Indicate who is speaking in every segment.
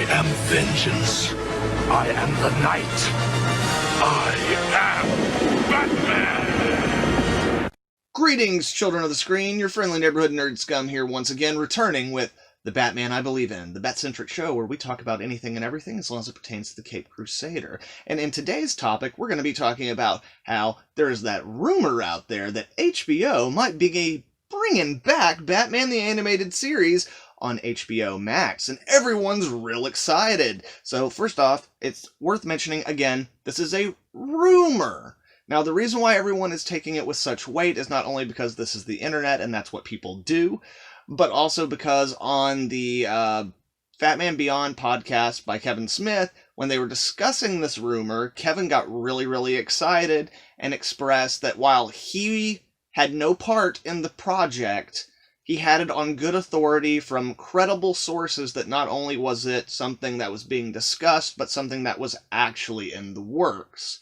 Speaker 1: am vengeance. I am the night. I am Batman!
Speaker 2: Greetings, children of the screen. Your friendly neighborhood nerd scum here once again, returning with The Batman I Believe In, the Bat-centric show where we talk about anything and everything as long as it pertains to the Caped Crusader. And in today's topic, we're going to be talking about how there's that rumor out there that HBO might be bringing back Batman the Animated Series on HBO Max, and everyone's real excited. So first off, it's worth mentioning again, this is a rumor. Now, the reason why everyone is taking it with such weight is not only because this is the internet and that's what people do, but also because on the Fatman Beyond podcast by Kevin Smith, when they were discussing this rumor, Kevin got really excited and expressed that while he had no part in the project, he had it on good authority from credible sources that not only was it something that was being discussed, but something that was actually in the works.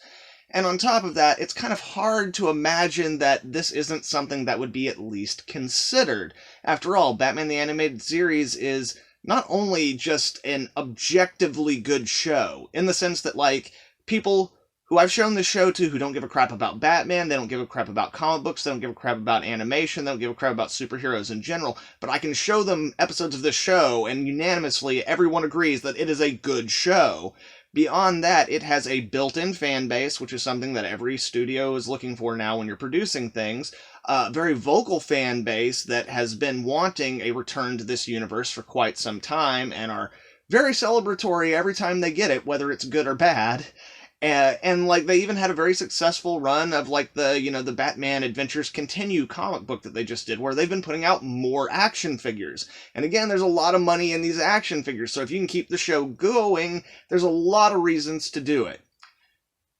Speaker 2: And on top of that, it's kind of hard to imagine that this isn't something that would be at least considered. After all, Batman the Animated Series is not only just an objectively good show, in the sense that, like, people who I've shown this show to who don't give a crap about Batman, they don't give a crap about comic books, they don't give a crap about animation, they don't give a crap about superheroes in general, but I can show them episodes of this show, and unanimously everyone agrees that it is a good show. Beyond that, it has a built-in fan base, which is something that every studio is looking for now when you're producing things. A very vocal fan base that has been wanting a return to this universe for quite some time, and are very celebratory every time they get it, whether it's good or bad. And like, they even had a very successful run of, like, the Batman Adventures Continue comic book that they just did, where they've been putting out more action figures. And again, there's a lot of money in these action figures, so if you can keep the show going, there's a lot of reasons to do it.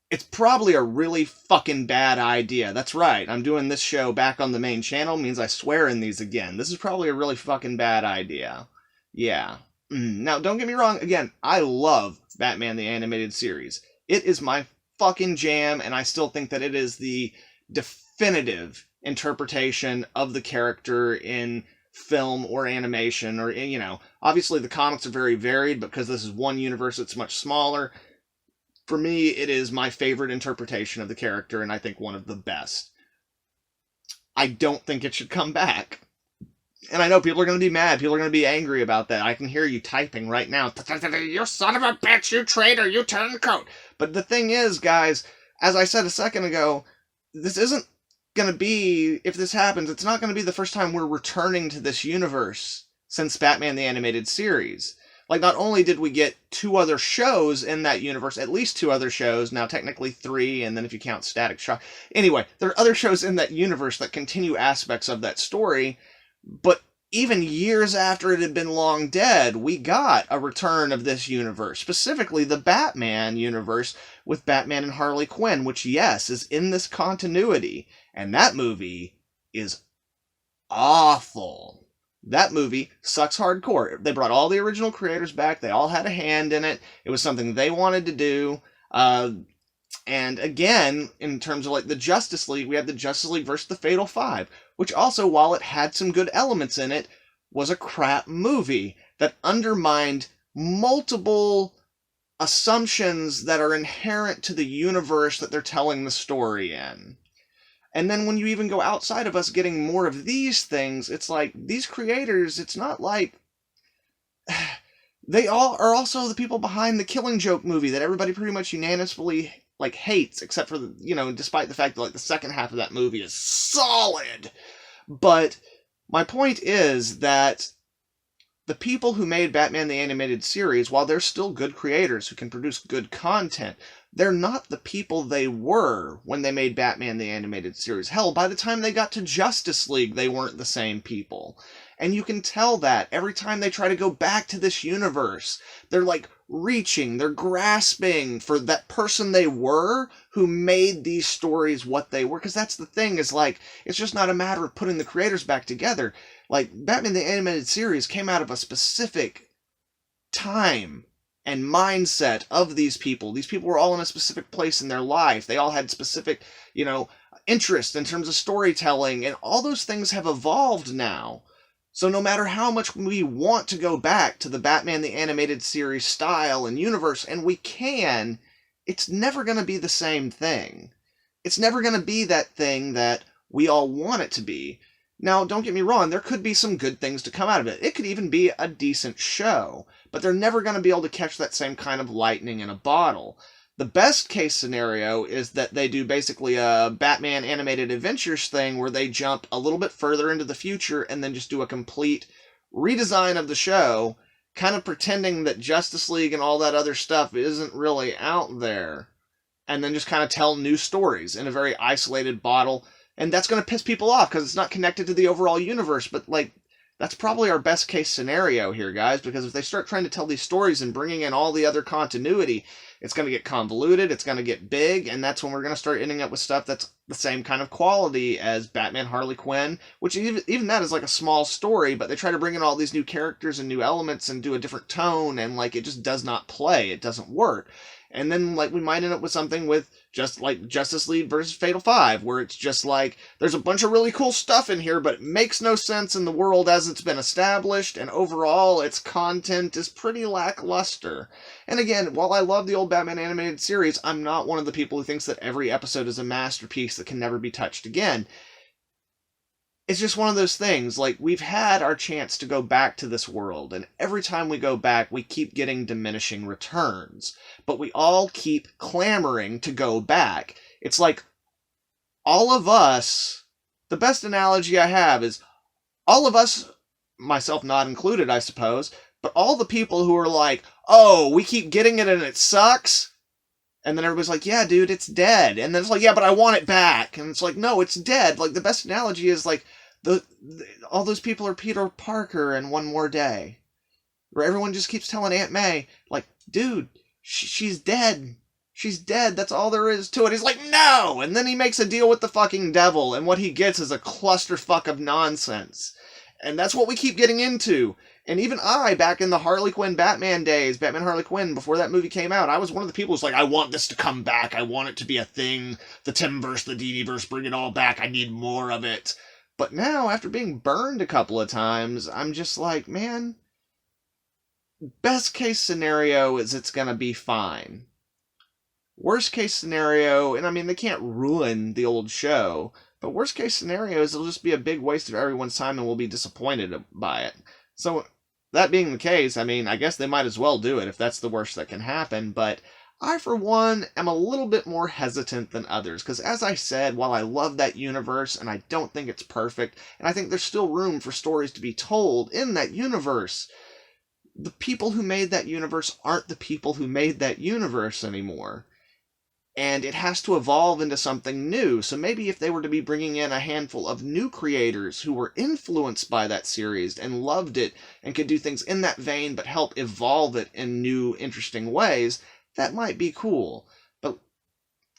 Speaker 2: It's probably a really fucking bad idea. That's right, I'm doing this show back on the main channel, means I swear in these again. This is probably a really fucking bad idea. Yeah. Now, don't get me wrong, again, I love Batman the Animated Series. It is my fucking jam, and I still think that it is the definitive interpretation of the character in film or animation, or, you know, obviously the comics are very varied, but because this is one universe, it's much smaller. For me, it is my favorite interpretation of the character, and I think one of the best. I don't think it should come back. And I know people are going to be mad. People are going to be angry about that. I can hear you typing right now. You son of a bitch, you traitor, you turncoat. But the thing is, guys, as I said a second ago, this isn't going to be, if this happens, it's not going to be the first time we're returning to this universe since Batman the Animated Series. Like, not only did we get 2 other shows in that universe, at least 2 other shows, now technically 3, and then if you count Static Shock. Anyway, there are other shows in that universe that continue aspects of that story. But even years after it had been long dead, we got a return of this universe, specifically the Batman universe with Batman and Harley Quinn, which, yes, is in this continuity. And that movie is awful. That movie sucks hardcore. They brought all the original creators back. They all had a hand in it. It was something they wanted to do. And again, in terms of, like, the Justice League, we had the Justice League versus the Fatal Five, which also, while it had some good elements in it, was a crap movie that undermined multiple assumptions that are inherent to the universe that they're telling the story in. And then when you even go outside of us getting more of these things, it's like, these creators, it's not like... They all are also the people behind the Killing Joke movie that everybody pretty much unanimously, like, hates, except for, despite the fact that, like, the second half of that movie is solid. But my point is that the people who made Batman the Animated Series, while they're still good creators who can produce good content, they're not the people they were when they made Batman the Animated Series. Hell, by the time they got to Justice League, they weren't the same people. And you can tell that every time they try to go back to this universe. They're, like, reaching, they're grasping for that person they were who made these stories what they were. Because that's the thing, is, like, it's just not a matter of putting the creators back together. Like, Batman the Animated Series came out of a specific time and mindset of these people. These people were all in a specific place in their life. They all had specific, interests in terms of storytelling, and all those things have evolved now. So no matter how much we want to go back to the Batman the Animated Series style and universe, and we can, it's never going to be the same thing. It's never going to be that thing that we all want it to be. Now, don't get me wrong, there could be some good things to come out of it. It could even be a decent show, but they're never going to be able to catch that same kind of lightning in a bottle. The best case scenario is that they do basically a Batman Animated Adventures thing where they jump a little bit further into the future and then just do a complete redesign of the show, kind of pretending that Justice League and all that other stuff isn't really out there, and then just kind of tell new stories in a very isolated bottle. And that's going to piss people off because it's not connected to the overall universe, but like, that's probably our best case scenario here, guys, because if they start trying to tell these stories and bringing in all the other continuity, it's going to get convoluted, it's going to get big, and that's when we're going to start ending up with stuff that's the same kind of quality as Batman Harley Quinn, which even that is like a small story, but they try to bring in all these new characters and new elements and do a different tone, and like, it just does not play, it doesn't work. And then, like, we might end up with something with just like Justice League versus Fatal 5, where it's just like, there's a bunch of really cool stuff in here, but it makes no sense in the world as it's been established, and overall, its content is pretty lackluster. And again, while I love the old Batman Animated Series, I'm not one of the people who thinks that every episode is a masterpiece that can never be touched again. It's just one of those things, like, we've had our chance to go back to this world, and every time we go back, we keep getting diminishing returns. But we all keep clamoring to go back. It's like, all of us, the best analogy I have is, all of us, myself not included, I suppose, but all the people who are like, oh, we keep getting it and it sucks, and then everybody's like, yeah, dude, it's dead. And then it's like, yeah, but I want it back. And it's like, no, it's dead. Like, the best analogy is like, all those people are Peter Parker in One More Day, where everyone just keeps telling Aunt May, like, dude, she's dead. She's dead. That's all there is to it. He's like, no! And then he makes a deal with the fucking devil, and what he gets is a clusterfuck of nonsense. And that's what we keep getting into. And even I, back in the Harley Quinn Batman days, Batman Harley Quinn, before that movie came out, I was one of the people who's like, I want this to come back. I want it to be a thing. The Timverse, the Diniverse, bring it all back. I need more of it. But now, after being burned a couple of times, I'm just like, man, best case scenario is it's going to be fine. Worst case scenario, and I mean, they can't ruin the old show, but worst case scenario is it'll just be a big waste of everyone's time and we'll be disappointed by it. So, that being the case, I mean, I guess they might as well do it if that's the worst that can happen, but I, for one, am a little bit more hesitant than others, because as I said, while I love that universe, and I don't think it's perfect, and I think there's still room for stories to be told in that universe, the people who made that universe aren't the people who made that universe anymore. And it has to evolve into something new, so maybe if they were to be bringing in a handful of new creators who were influenced by that series and loved it, and could do things in that vein, but help evolve it in new, interesting ways, that might be cool, but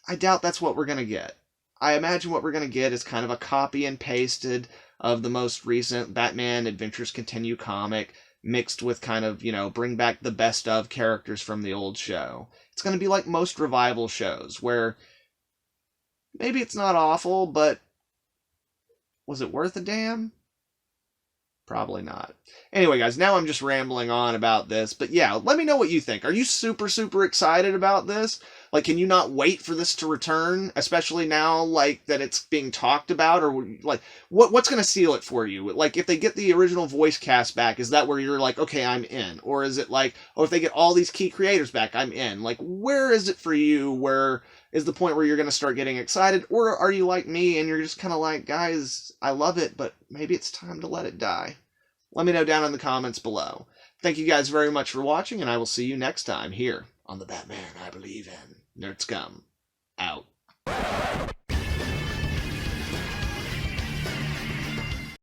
Speaker 2: I doubt that's what we're going to get. I imagine what we're going to get is kind of a copy and pasted of the most recent Batman Adventures Continue comic, mixed with kind of, bring back the best of characters from the old show. It's going to be like most revival shows, where maybe it's not awful, but was it worth a damn? Probably not. Anyway, guys, now I'm just rambling on about this, but yeah, let me know what you think. Are you super, super excited about this? Like, can you not wait for this to return, especially now, like, that it's being talked about? Or, like, what's going to seal it for you? Like, if they get the original voice cast back, is that where you're like, okay, I'm in? Or is it like, oh, if they get all these key creators back, I'm in? Like, where is it for you? Where is the point where you're going to start getting excited? Or are you like me and you're just kind of like, guys, I love it, but maybe it's time to let it die? Let me know down in the comments below. Thank you guys very much for watching, and I will see you next time here on The Batman I Believe In. Nerd Scum, out.